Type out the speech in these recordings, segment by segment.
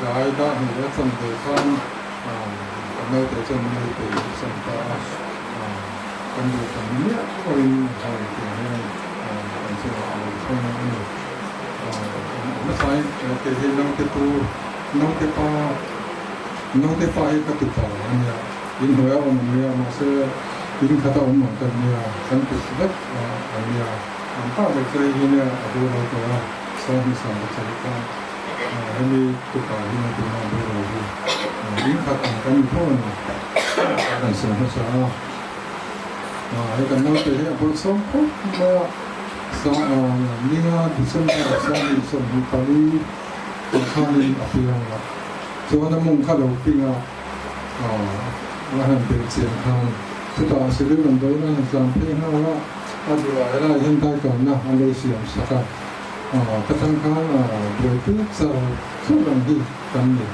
Cái đó thì rất phần về con nơi để cho nơi để phần ta con được phần nhất rồi hồi thì nên còn sẽ là không nó phải cái gì nông cái tu nông cái phải cái tu phải anh ya in hoya ông mình ya mà sẽ in khát ông mình cần ya sản xuất đất anh ya anh ta về cái gì nè ở đâu đó có sau khi sản xuất cái ini tukar ini dengan berbeza. Ini kata kami pun dan semasa. Ini kan nanti saya bersama pun ni Desember saya bersama kali kami apa yang lah. Cuma namun kalau pinga lahan bersihan kita sering mendorong sampai hawa adalah yang tak kena Malaysia sekarang. Kadang-kadang berarti seorang di kami.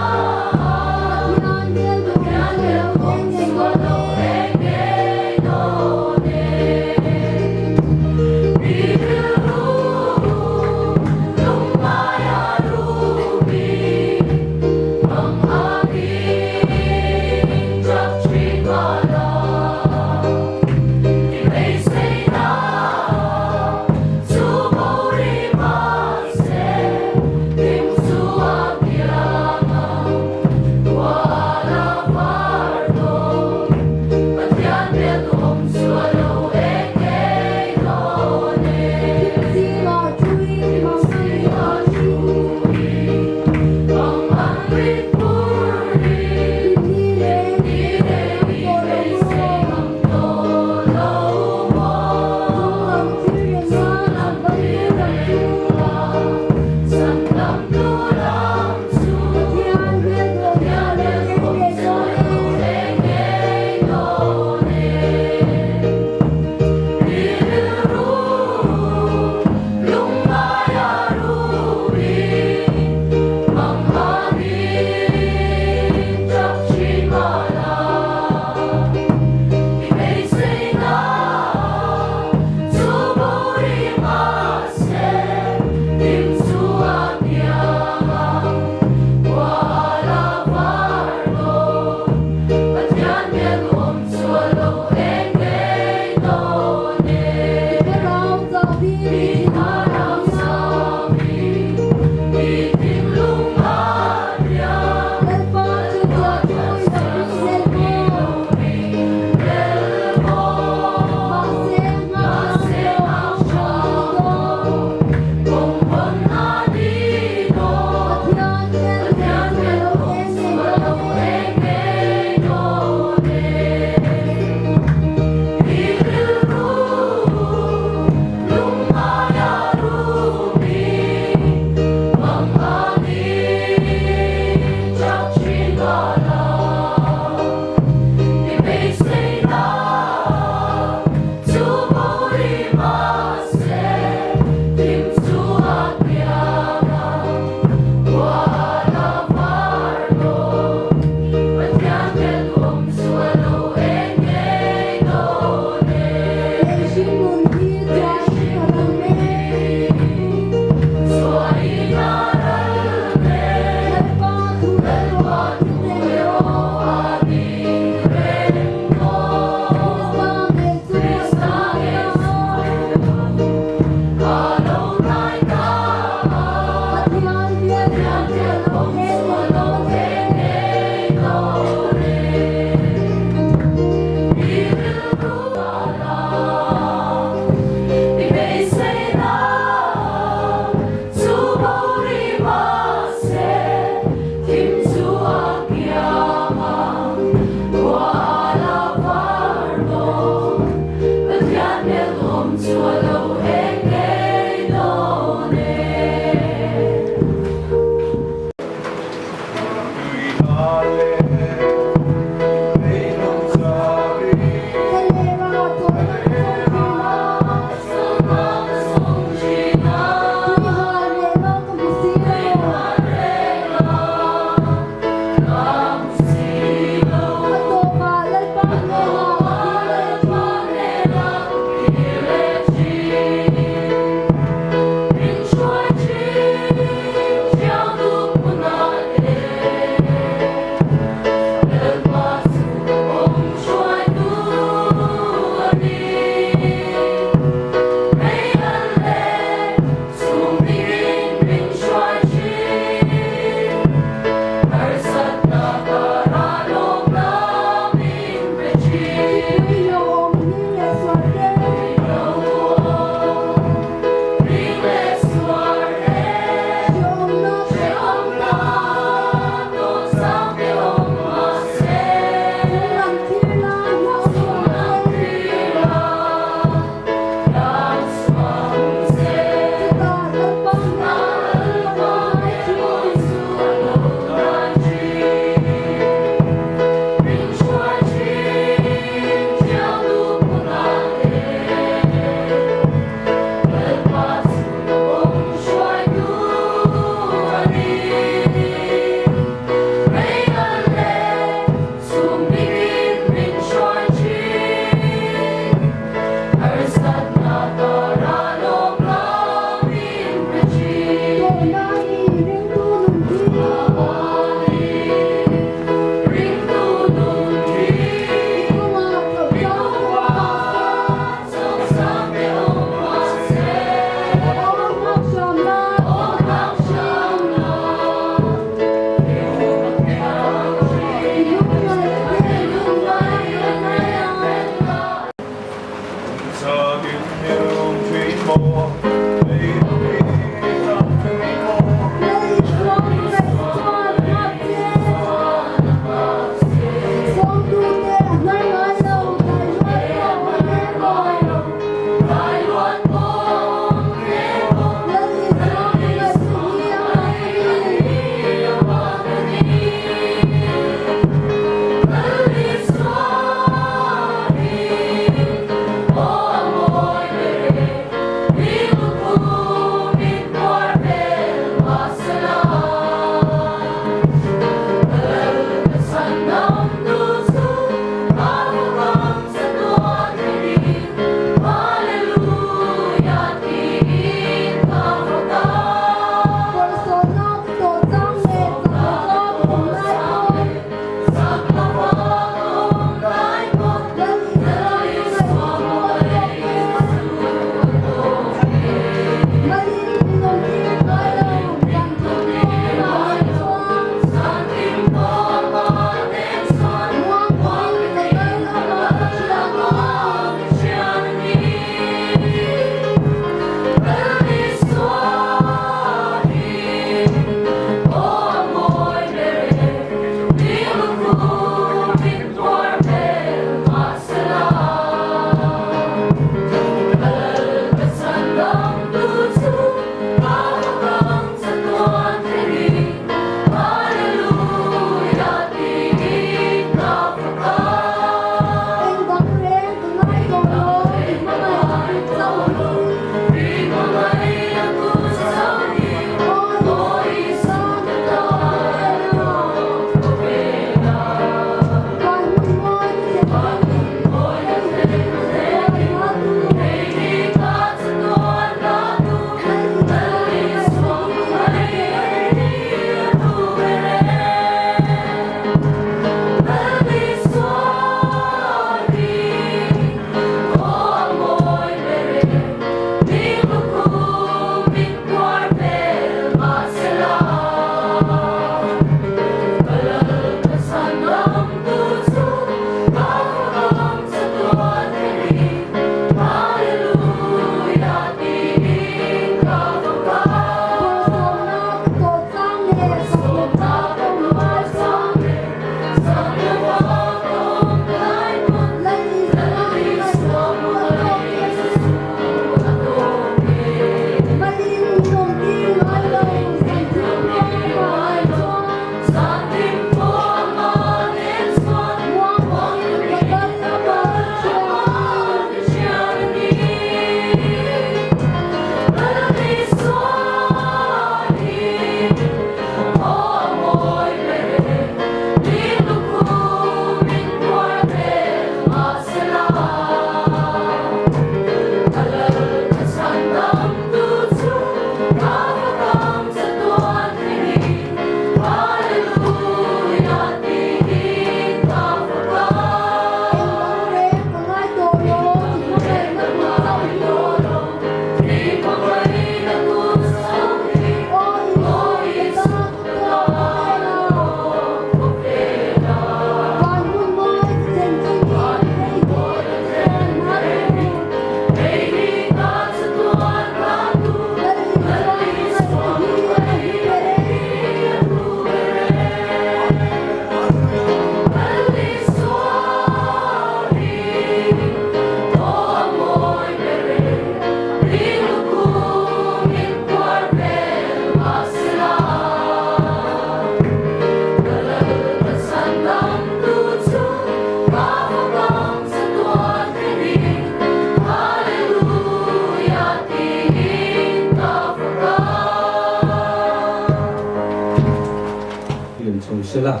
sila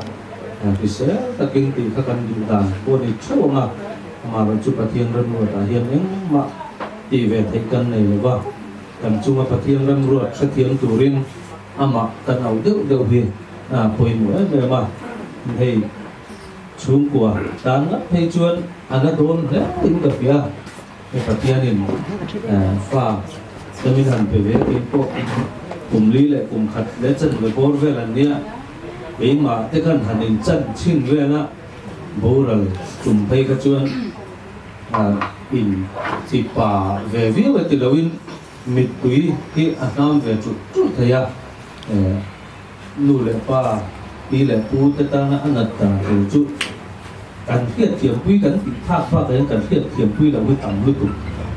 bisa taking ti kakan diudan ko ni choma mara chu pathian ram ro ta hian eng ma ti ve thei kan nei ba kan chu ma pathian ram ro sathian turin ama kan au deuh deuh hi poi mu be ma hei chung kwa tan la hei chuan ana don le tin ka pia e pathian in fa tamin han pe ve tin ko kum li le kum khat le chen ve bor ve lan nia ấy mà thế kan hanin chan chin ve na boral tum phei ka chuan in thì bà về viết về từ đầu in mít quý thì anh nam về chút thầy à nụ lệ bà đi lệ phú tế ta na anh ta rồi chút cần thiết thiểm quý cần thác phá cái cần thiết thiểm quý là với tầm với tụ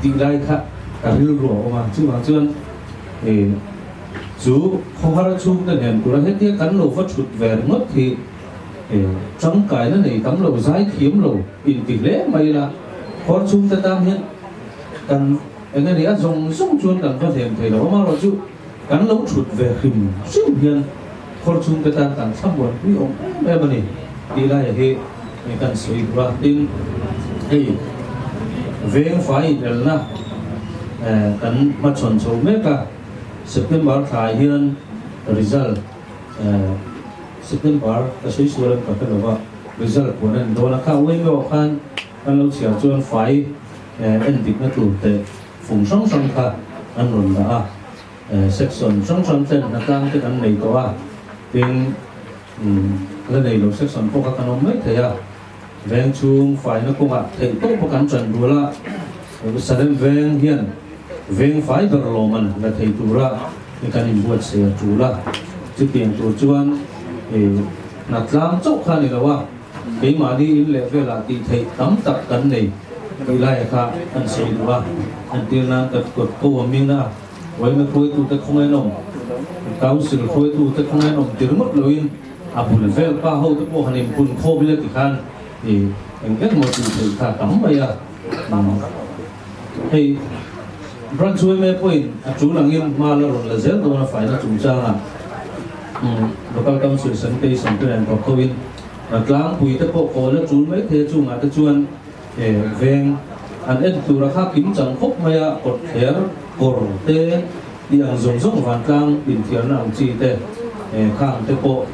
tình lai khác cả lưu rủa mà chứ mà chưa chú không phải là chú cái nền của nó hết tiếc cắn lầu phát chụt về mất thì trong cái nó này tấm lầu giải kiếm lầu in tỷ lệ mày là khó chung ta tam hiện cần cái này á dùng chuôn cần có thể thấy đó mà rồi chú cắn lầu chụt về hình siêu hiền khó chung ta tam cần sắp buồn quý ông em này đi lại hệ cần suy ra tin về phải là cần mà chọn số mấy cả September khai hiện result September cái số số lần cái đó result của nên đó là khảo với nhau khan anh lâu chiều chọn phải ending nó tụt tệ phùng song song cả anh luôn đã section song song tên là tăng cái anh này có tiếng lần này lúc section có các anh mấy thầy ven chung phải nó cũng thầy tốt một cán chuẩn đua là sau đó ven hiện ven phải bờ lò mình là thầy tu ra cái cái niệm buat sẽ tu la chứ tiền tu chuan nát làm chốc khăn này là cái mà đi in lệ về là thì thầy tắm tập cẩn này đi lại khá anh sẽ tu anh tiền là tập cột câu mình na với mấy khối tu tập không ai nồng cao sự khối tu tập không ai nồng tiền mất lối buồn về ba hậu tập bộ hành niệm buồn khô bây giờ thì khan thì anh biết một sự thầy thà tắm bây giờ thì răng chuối mấy point chú là nghiêm mà là rất đâu là phải là chúng ta là local council sân tây sân tây anh có câu in là láng bùi tất bộ có là chú mấy thế chú mà tất chuan để ven anh ấy tu ra khác kiếm chẳng khúc mấy cột thẻ cổ tê đi ăn dùng dùng vàng cang bình thường là chỉ tê khang tê bộ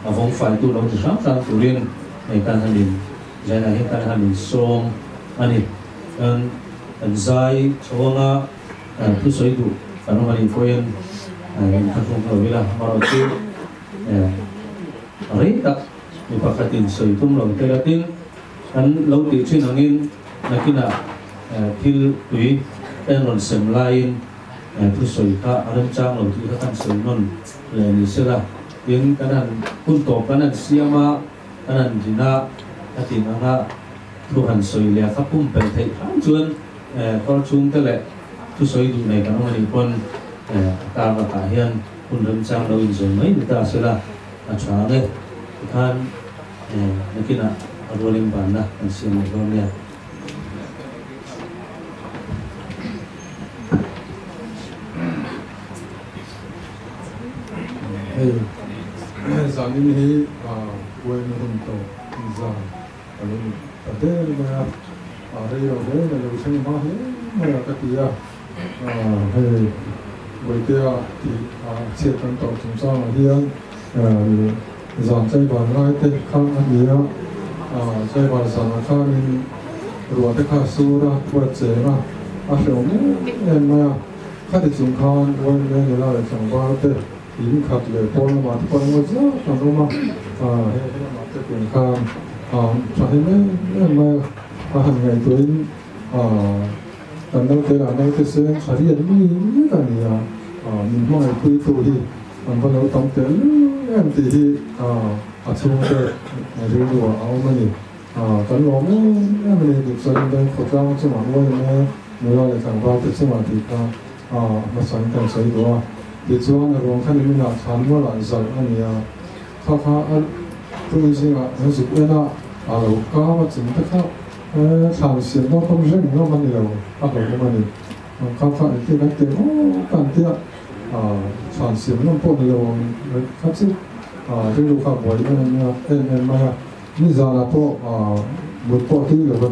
ở vùng phải tu đầu từ sáng sang tu liên kan hanin jana he kan hanin song ani an zai chonga thu soi du kan mari poen kan phong lo vila maro chu ari tak ni pakatin soi tum lo te latin kan lo ti chin angin nakina thil tui enon sem lain thu soi ka aram chang lo ti kan soi non le ni sela tiếng kanan kun to kanan siama kanan dina atin anga Tuhan soi le khapum pe thei kham chuan kor chung te le tu soi du nei kan ngani pon ta va ta hian kun ram chang lo in zoi mai ta sela a cha ne khan nakina roling ban na an siam lo ne Zan ini hi quên hồn tổ zan anh ở đây mà ở đây ở đây là lưu sinh hóa hết mà cái gì hay buổi tiệc thì chia phần tổ chúng ta là hiên dàn chơi bàn lai tết khang anh nhớ chơi bàn dàn khang mình rồi tết khang su ra buổi chế mà rồi em mà khai được chúng khang quên người là chẳng qua tết in khát lệ phô là mặt phô ngồi giá còn đâu mà hệ mặt tết tiền khang cho nên mà hàng ngày tôi cần đâu thế là đâu thế sẽ khởi hiện như là gì mình hỏi quy tụ thì còn đâu tổng tiền em thì chung cái rồi đùa áo mà nhỉ cái lỗ em mình được sử dụng đến khẩu trang chứ mà mua người ta lại chẳng vào thì mà thì mà sản phẩm sử dụng thì cho nên là khăn mình là chán quá là giỏi anh khá anh tôi xin nó giúp em lâu cao mà chính thức chán xiên nó không rảnh nó mà nhiều lâu mà nhiều khá thì cái tiền cần tiền chán xiên nó không nhiều khá chứ cái lúc khá bồi em mà như giờ là po một po thứ là vậy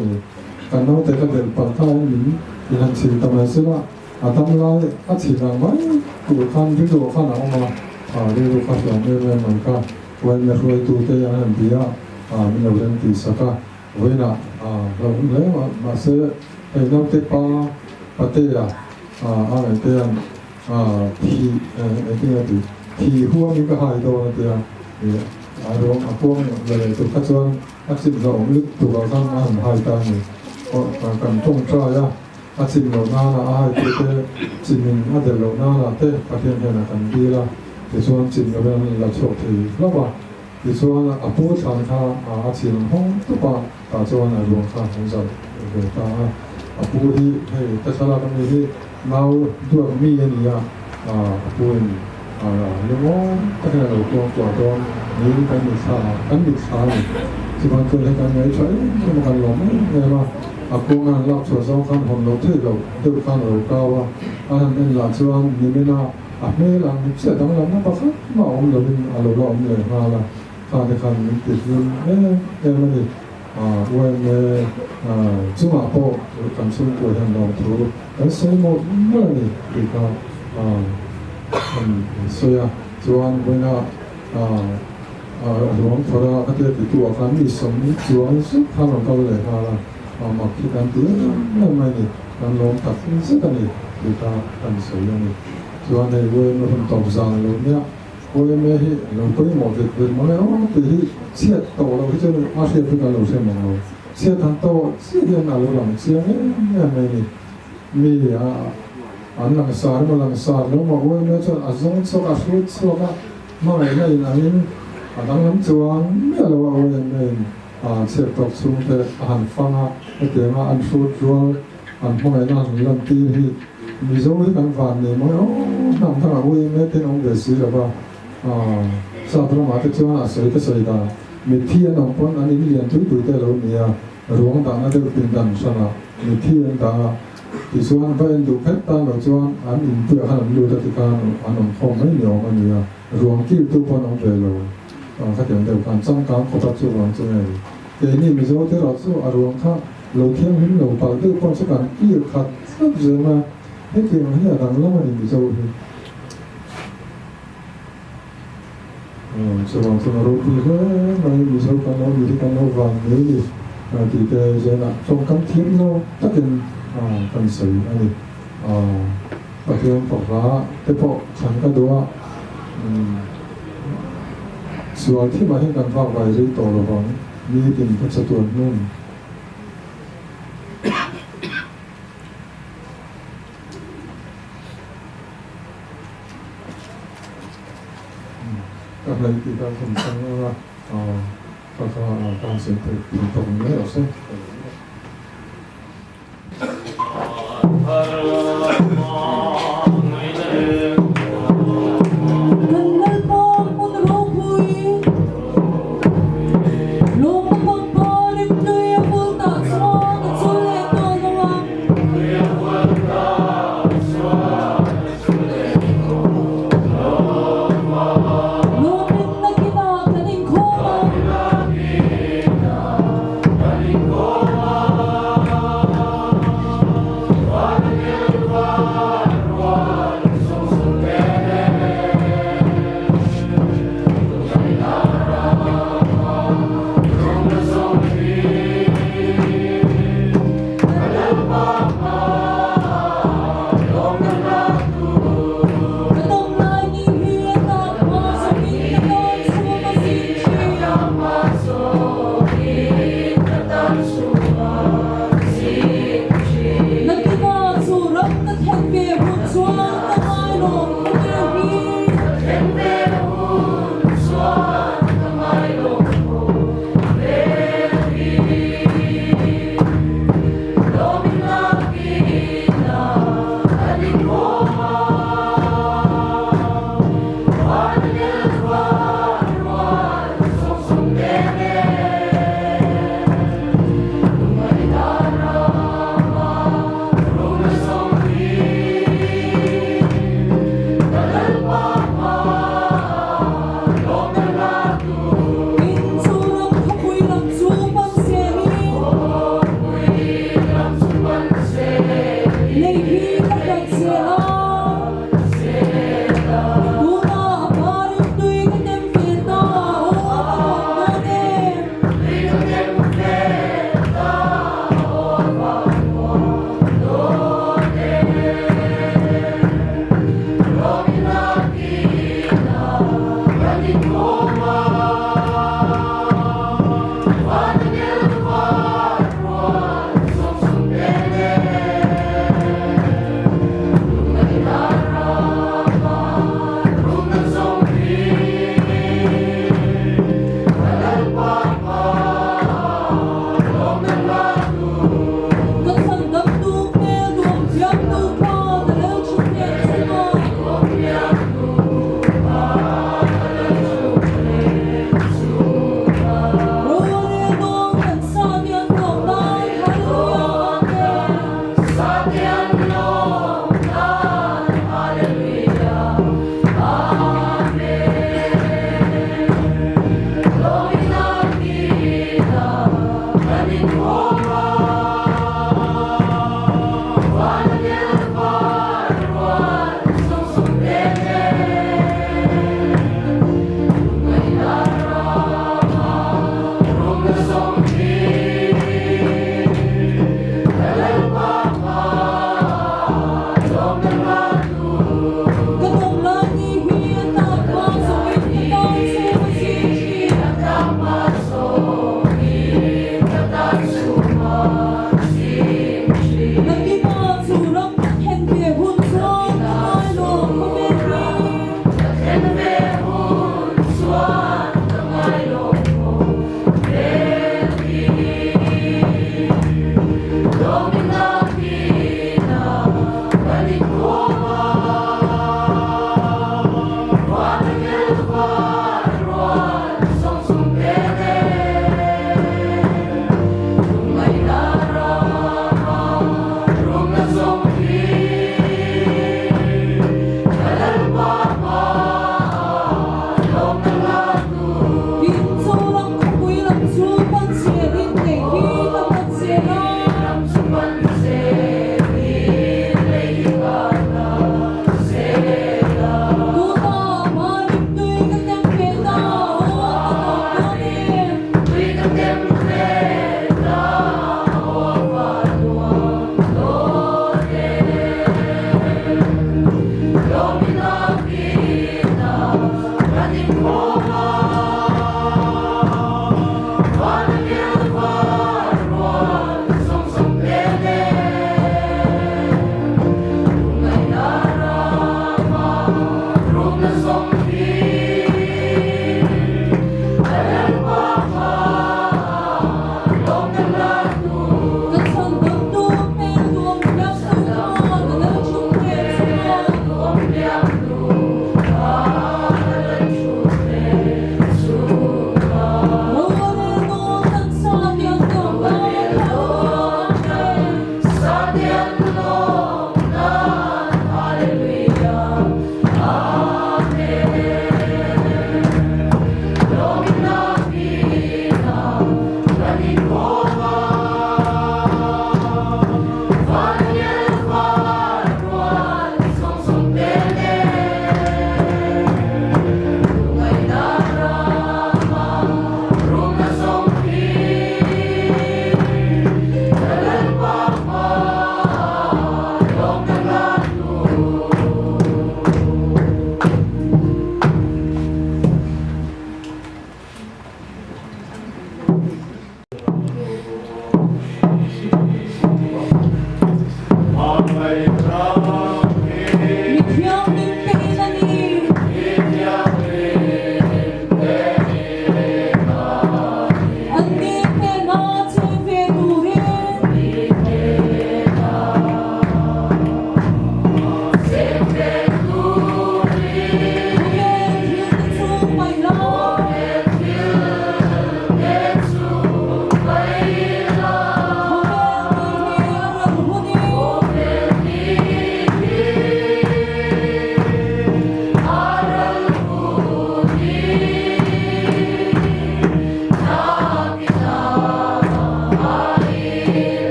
cái nó tới cái điểm bản thân mình thì hành trình tầm này sẽ là tầm lại chỉ là mấy cụ khăn cái đồ khăn nào mà cái đồ khăn là nơi mình cả quên là rồi tụi tôi ăn bia mình đầu tiên thì sao cả với là rồi lấy mà sẽ hay nấu tép pa tê ăn tê thì thì hoa mình có hai đồ tê rồi buông rồi tụi các con áp dụng dầu nước tụi vào khăn ăn hai ta này กันท่องใจอาจิมเหล่านั้นอาให้เตจิมินอาเดลเหล่านั้นเตประเทศเฮนักันดีละที่ส่วนจิมก็เป็นหลักโชคที่แล้วว่าที่ส่วนอาผู้ชานข้าอาจิมห้องตุ๊กตาส่วนรวมข้าของเราเกิดตาอาผู้ที่ให้แต่ชาลากันที่เราด้วยมีเนียอาผู้เรื่องว่าถ้าเราตัวนี้เป็นมิตรกันมิตรที่มันเกิดให้กันไงใช่ที่มันกันหลงไงว่าอากูงานรับส่วนสองคันของเราที่เราดูคันเราเก่าว่าอันนั้นเป็นหลักส่วนนี้ไม่น่าไม่หลังเสียทั้งหลังนะปะครับมาอมเราเป็นเราเราอมเลยมาละข้าในคันมันติดเงินมันนี่เว้ยจุ่มโป้กันสุ่มตัวแทนเราถูกแล้วสมมติเมื่อนี่ดีก็ส่วนส่วนเวลาหลวงพ่อเราก็จะติดตัวกันมีสมนิส่วนสุดท้ายเราก็เลยมาละมาคิดกันดีไม่นี่การลงตัดสินกันนี่ดีก็กันสวยนี่ส่วนในเว้ยมันตอบสั่งเราเนี่ยเว้ยไม่ให้เราไปหมดเลยมาแล้วที่เสียตัวเราที่จะอาเซียนเป็นการเราเสียมันเราเสียทั้งตัวเสียเดียวนั่นเราหลังเสียเนี่ยไม่นี่มีอันหลังสารมาหลังสารแล้วมาเว้ยเนี่ยจะอาจจะสกัดสุดสกัดมาไงเนี่ยอันนี้อันนั้นจวนเนี่ยเราเว้ยเนี่ยเสียตกสูงแต่อันฟังแต่มาอันสุดจวนอันพวกไอ้นั่นลันตีที่มีโซ่ที่กันฟันเนี่ยมันน้ำทั้งเว้ยเนี่ยที่น้องเดือดสีแล้วก็สาธุมาที่จวนอาศัยที่สุดามีที่น้องคนอันนี้เรียนทุกแต่เราเนี่ยรวมต่างนั่นเป็นดันชนะมีที่ต่างที่ส่วนไปดูเพชรต่างเราส่วนอันอินเพื่อขนมดูติการอันน้องคงไม่เหนียวมันเนี่ยรวมที่ทุกคนน้องเดือดเราเขาเดี๋ยวเดี๋ยวการจ้างการขอตัดส่วนจะไงแต่นี่มีโซ่ที่เราสู้อารมณ์ข้าเราเที่ยงหินเราปากด้วยความสกัดที่ขัดสับเสือมาให้เกี่ยวให้ดังแล้วมันมีโซ่ที่สว่างสนรูปีก็มันมีโซ่กันเราอยู่ที่กันเราวางนี้ที่เจอนะทรงคำทิ้งเราถ้าเป็นกันสีอันนี้ประเทศบอกว่าแต่พอฉันก็ดูว่าส่วนที่มาให้กันฟังไว้ที่ตัวเราของมีติ่งพัชตัวนุ่มอะไรที่เราสนใจว่าก็การเสียงเพลงตรงนี้เราใช่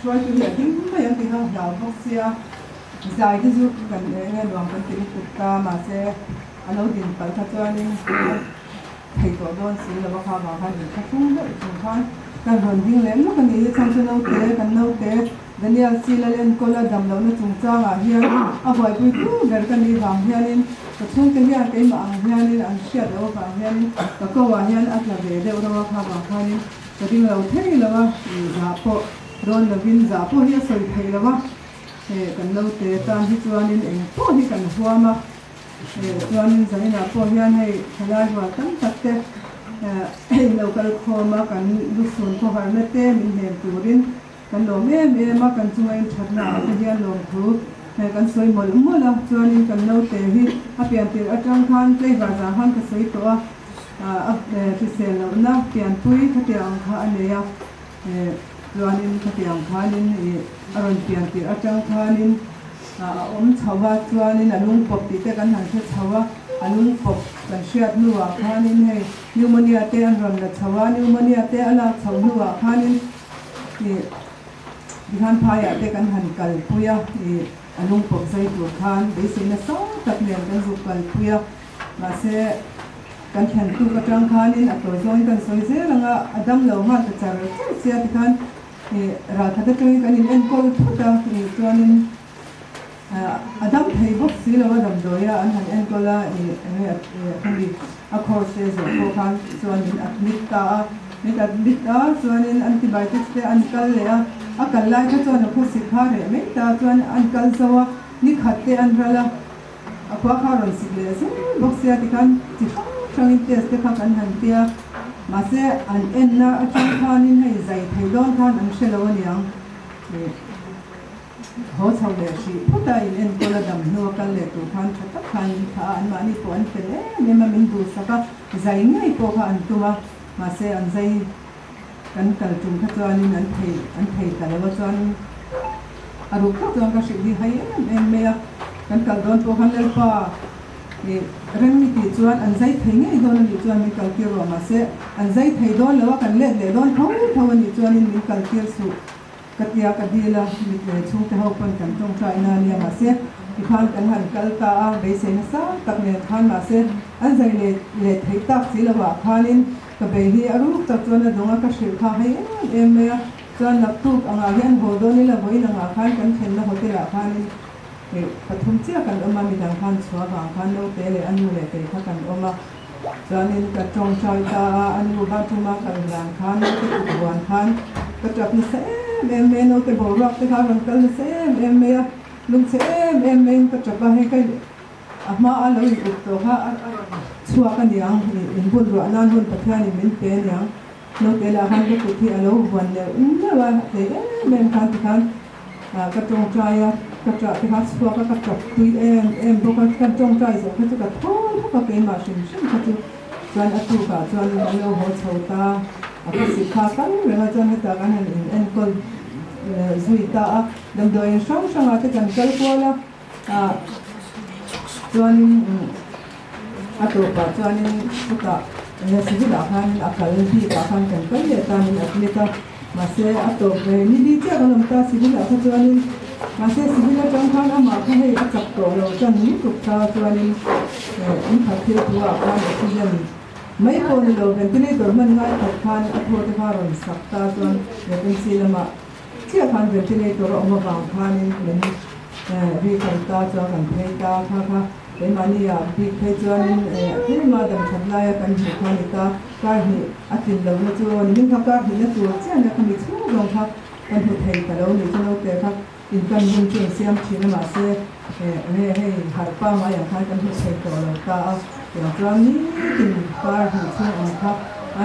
try to hear him mà yang thì không hiểu bác sĩ giải cái giúp gần nghe đoàn cái tiếng Phật mà sẽ anh nói điện thoại cho nên thầy tổ đón xin là bác họ hay được các phương đấy chúng con cái phần riêng lén nó cái này trong số nấu tế Daniel sila lên cô là đầm đầu nó trùng trang à hiền à hỏi tôi cứ gần cái này vàng hiền nên cái chung cái hiền cái mà hiền nên anh share đâu vàng hiền cái câu vàng hiền ăn là về đâu đâu vàng vàng hiền cái tiếng lâu thế là vâng giả bộ rồi là viên giả bộ hiền sợi thấy là vâng cái lâu tế tan hết cho nên anh bộ thì cần hoa mà cho nên giải là bộ hiền hay là hoa tăng tất tế lâu cái kho mà cái lúc xuân kho hàng nét tế mình hẹn turin kan lo me ma kan chuai thatna te hian lo thu kan soi mol la chuanin kan lo te hi a pian tir atang khan play va za han ka soi to a ti se lo na pian pui khatiang kha aneya chuanin khatiang khanin aron pian tir atang khanin chawa chuanin alung pop ti te kan han the chawa alung pop kan shiat nuwa khanin hei pneumonia te an ron la chawa pneumonia te ala chau nuwa khanin di kan phaya te kan han kal puya anung pok sai tu khan de se na so tak len kan zu kal puya ma se kan khan tu ka tang khan in ato join kan soi se langa adam lo ma ta char se ti khan ra kha ta tu kan in en kol thuta chuanin adam thei bok si lo dam doya an han en kola khandi a course se zo ko khan chuanin admit ta chuanin antibiotics te an kal le a kal lai kha chuan a khu sikha re me ta chuan an kal zawa ni khat te an rala a kwa kha ron sik le se boxia ti kan ti thang test te kha kan han tia ma se an en na a chang khan in hei zai thei don khan an shelo niang ho chau le shi puta in en kola dam no kal le tu khan thata khan kha an ma ni po an pele me ma min du saka zai ngai po kha an tuma ma se an zai kan kal tum kha chuanin an thei talawa chuan aru kha chuan ka shri hai em me kan kal don po khan lel pa ren mi ti chuan an zai thei ngai don ni chuan mi kal tir ro ma se an zai thei don lawa kan le don thau ni chuanin mi kal tir su katia kadila mi le chung te ho pan kan tong trai na ni ma se ki khan kan han kal ta a be se na sa tak ne khan ma se an zai le thei tak si lawa khanin ka be hi aru ta chuan a donga ka shil kha hai em me chuan nak tu anga hian ho do ni la voi na nga khan kan khen na hotela khanin pathum chia kan oma mi dang khan chwa ba khan lo te le anu le te kha kan oma chuanin ka tong chai ta anu ba thuma kan lang khan te ku wan khan ka chap ni se em me no te bo rak te kha ran kal se em me lung se em me ka chap ba he kai ama a lo i to kha chua kan yang in bun ro anan hun pathian in min pe yang no te la han ko thi alo wan le na wa te men kan kan ka tong chai ka tra ti ha chua ka chap tui em bo ka tong chai so ka ka thon ka ke ma shin ka tu chuan a tu ka chuan lo ho chho ta a ka si kha kan le na chuan ta kan en kol zui ta dam do en shang a te kan kal ko la chuan ato pa chuanin puta sibila khan akal hi pa khan kan kal le ta min atleta ma se ato be ni di cha kan ta sibila kha chuanin ma se sibila chang khan ama kha hei a chak to lo chan ni tu ta chuanin in kha thil tua khan oxygen mai ko ni lo ventilator man ngai khat khan a tho te kha ron sak ta chuan le si lama chia khan ventilator oma bang khanin len ri kan ta chuan kan thei ta kha cái mani à bị thấy cho nên thế mà đầm chặt lại cần hiểu khoa người ta cái gì ăn tiền lâu nó cho nên những cái gì nó tuổi chứ là không bị thiếu đồng khác cần hiểu thầy cả đâu để cho nó cái khác in cần dùng chuyện xem chỉ là mà sẽ hay hạt pa màอย่างkhác cần hiểu thầy cả đâu taอย่างcho nên tìm cái hiểu chuyện ông khác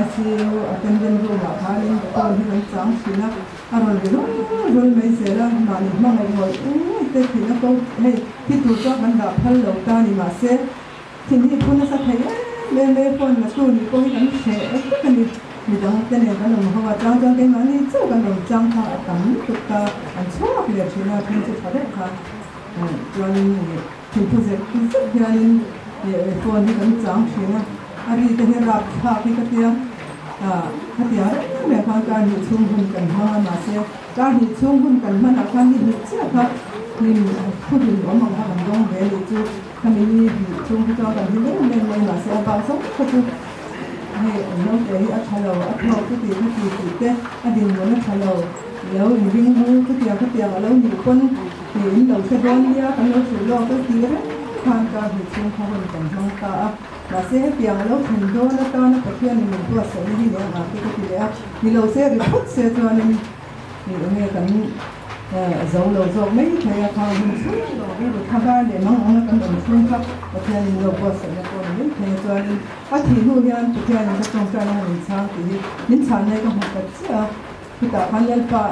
ICU attendant room mà khác nên con thì vẫn chẳng chỉ là rồi rồi mấy sẽ là mà mình mong ngày hồi te thì nó có hay khi tụi cho bạn gặp thân lâu ta thì mà sẽ thì như con nó sẽ thấy lên con mà tôi thì có cái sẽ cái gì mình đang tên này cái đồng hồ trang cái mà đi chỗ cái đồng trang thà tắm tụt ta ăn số là chỉ là thêm chút phải đấy ha cho nên thì tôi sẽ rất là nên con thì cũng trang chỉ là ari te he rap tha cái tiền cái mẹ con cái mình chung hơn cần hoa mà sẽ การหิช่วงหุ่นกันมันอาการหิเชื่อครับหิพูดถึงว่ามันทำต้องเวลิจูทำนี้ช่วงที่เรากันหิเล่นเล่นมาเสียบางสองก็คือให้น้องเอ๋ยอัฐเราอัฐเราก็ตีก็ตีตีเต้อดีตวันนั้นอัฐเราแล้วยิ่งมือก็เตียแล้วอยู่คนเห็นเราเสด็จเนี่ยกันเราสุดเราก็ตีเลยทางการหิช่วงเขาเป็นกันท้องตามาเสียเปียงเราถึงโดนแล้วตอนนั้นก็เพื่อนมีตัวเสียที่เนี่ยมาที่ก็ตีแล้วนี่เราเสียหรือพุทธเสียตัวนึงนี่เนี่ยกันdấu đầu dấu mấy thầy thao mình xuống rồi rồi tham gia để mong ông cần đồng phương pháp và thầy nhiều bữa sẽ là con mấy thầy cho nên các thầy hưu nhân thì thầy là trong cái này mình sang thì những sản này có một cái gì à kita kan lalpa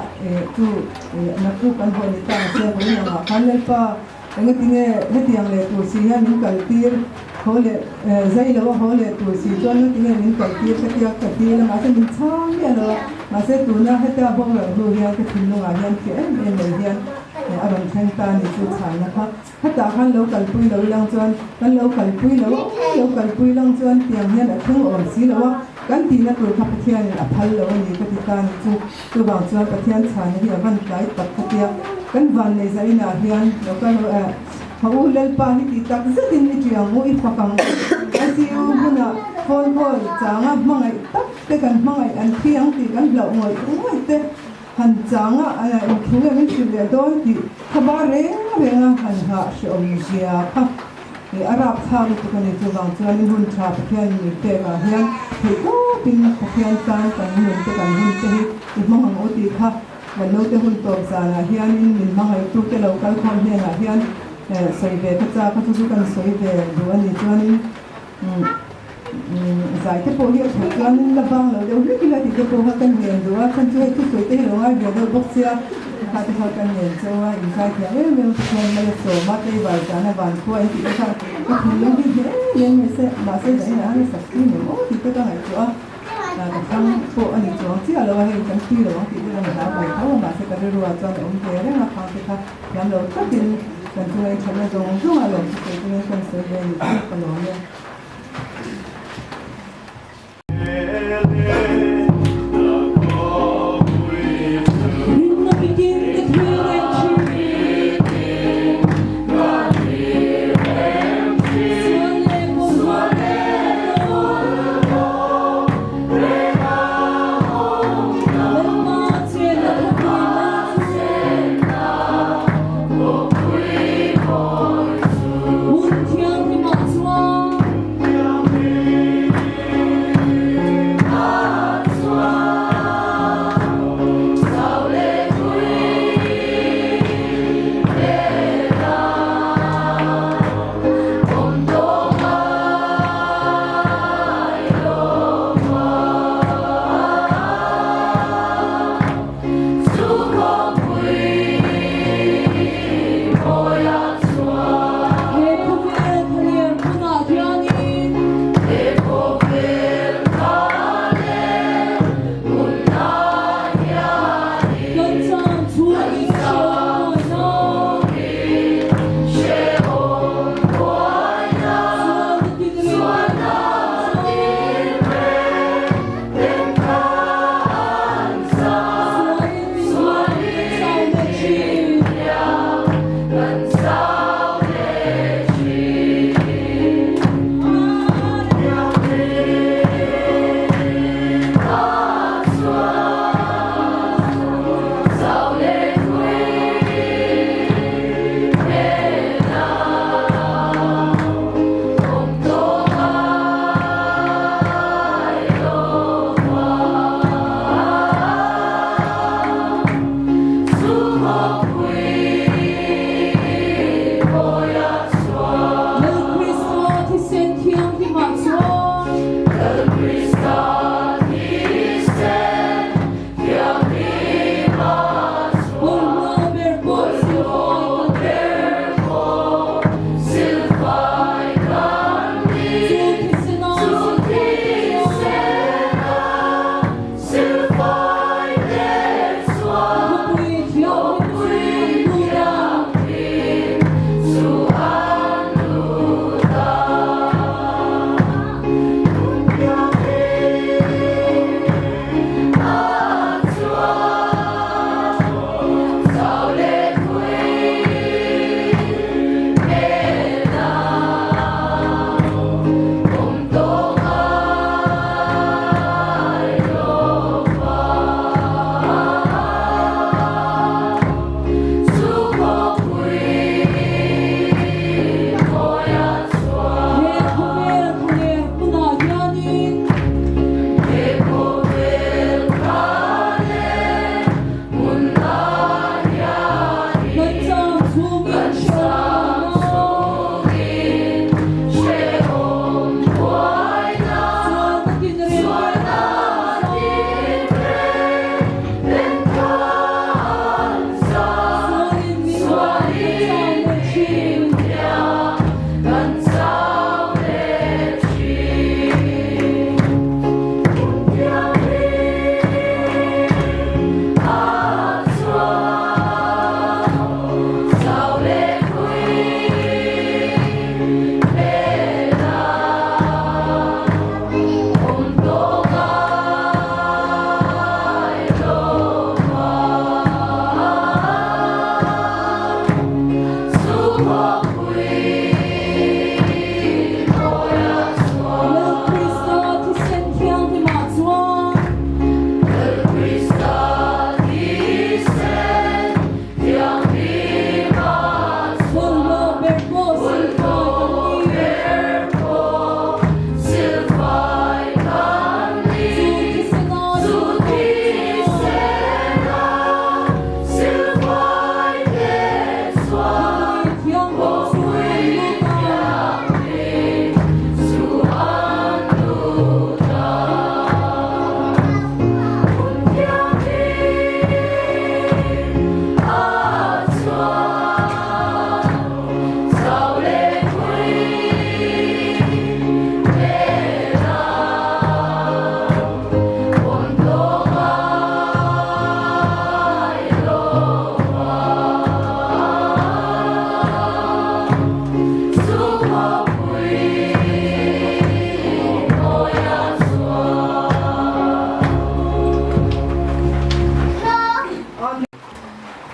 tu naku kan ho ni ta se ho ni ma kan lalpa enga tinge hetiang le tu si ha min kaltir ho le zai lo ho le tu si to na tinge min kaltir khatia khatia la ma se min chang ya lo ma se tu na heta bo lo ho ya ke tin lo ga yan ke en le yan aron thang ta ni tu chai na kha heta kan lo kalpui lo lang chuan kan lo kalpui lang chuan tiang hian a thung om si loกันทีนักรู้ขับเทียนอภัยแล้ววันนี้ก็ติดตามจู่ตัวบางส่วนประเทศชาติที่วันไกลตัดเทียกันวันในใจนาเฮียนแล้วก็เขาเล่นปาที่ติดตักจะทิ้งที่ยังงูอีกฝั่งไอซียูคุณอ่ะคนจางอ่ะมั่งไอ้ตักแต่กันมั่งไอ้อันเที่ยงตีกันเหล่าหน่อยโอ้ยแต่หันจางอ่ะอะไรอุ้งทุ่งไม่ชิลเลยโดนที่ขบาเร่งหันหาเชื่อมเสียค่ะอาราบทางตุกันในตัวบางส่วนในหุ่นชาประเทศมีเตมาเฮียนที่ก็เป็นประเทศการกันหุ่นกันหุ่นเตหิอีมังหังโอติค่ะวันโน้ตหุ่นตัวสารเฮียนมินมังไอตุเตเราการคอนเฮียนเฮียนสวยเวทจ้าก็ทุกกันสวยเวดูอันนี้ส่วนใจที่พอเฮียถูกส่วนละบางเราเดี๋ยวนี้ที่เราที่จะพอกันเรียนดูว่าฉันช่วยทุกสวยเตหิเราเดี๋ยวเราบอกเสียถ้าที่เขากันเรียนเชื่อว่าอินไซต์เนี่ยเมื่อคนมาเลเซียมาได้ไว้จานในบ้านควายที่เขาก็คือเรื่องที่ยังไม่เสร็จมาเสร็จไหนนะนี่สักทีหนึ่งโอ้ที่ก็ต้องให้ตัวแต่ทั้งพวกอันนี้ตัวที่เราให้ทั้งที่เราที่เราหาไปเขามาเสร็จก็ได้รู้ว่าจานองค์เดียวนะฟังที่เขาย้ำเราก็เป็นกันช่วยฉันเลยตรงช่วงอารมณ์ที่เป็นคนเสียเงินที่ตลอดเนี่ย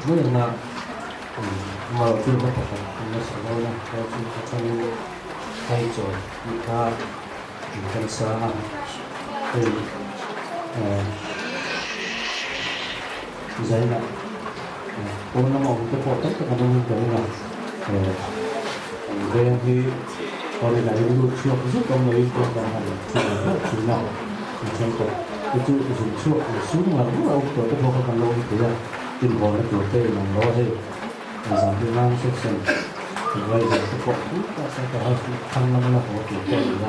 뭐 나 뭐 좀 더 그래서 뭐나 좀 같이 하이죠 이가 이간사 디자인아 오늘 뭐 그때 포토 가는 거는 그 어린 아이들도 취업해서 너무 좋아하는 주나 괜찮고 이쪽 취업 수능하고 아웃도 또 보고 간다고 그냥 좀 보는 그때 난 거에 장비만 seksen 이거에 대해서 꼭 생각할 수 한번만 보고 있습니다.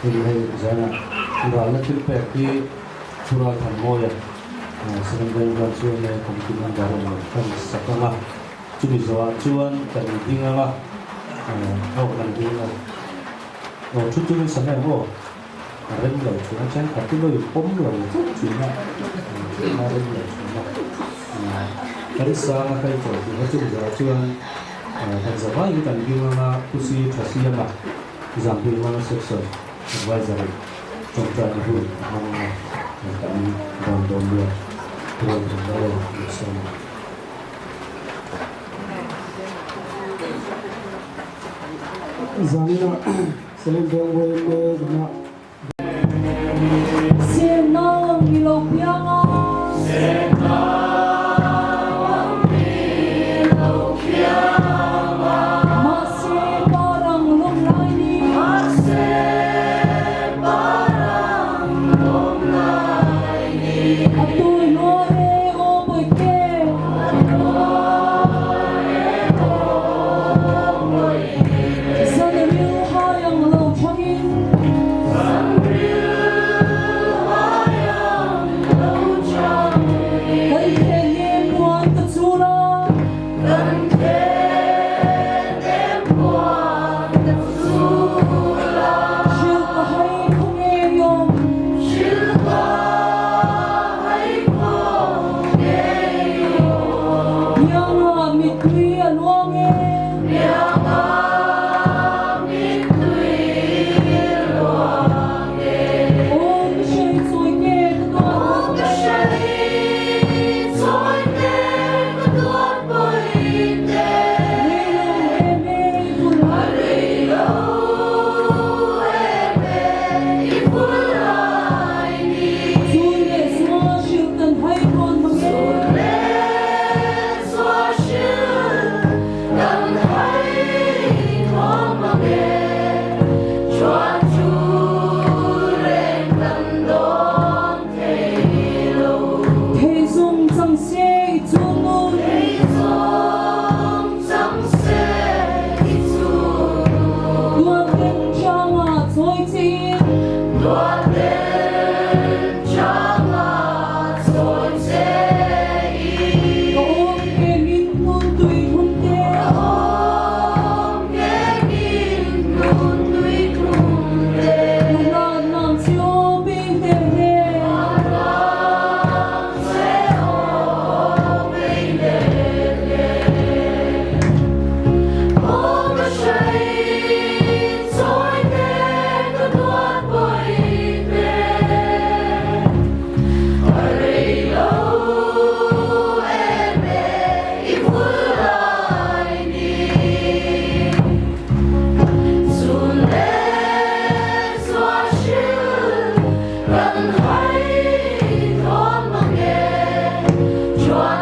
그리고 저는 이거는 특별히 불안한 모양 sebenarnya sudah kemungkinan dari kan setelah cuma cuan dan tinggal nanti cucu sana ren rồi chúng ta chắc cái lối ốm rồi chúng ta ren rồi chúng ta cái sáng cái chỗ thì nó chung rồi cuan thành ra vậy cái tinggal là kusi thasi mà giảm đi mà sẽ sợ vậy rồi chúng ta nó không kan don dia turun dari sana. Zanina selain dongwe na Senang ilau pianga masih barang lom laini atuy noe o boike sanriu hayang lau changin kan kene muan ta chula shil ka hai khonge yom Mianga mitui aluange Om Shai Tsoi Ke Chuan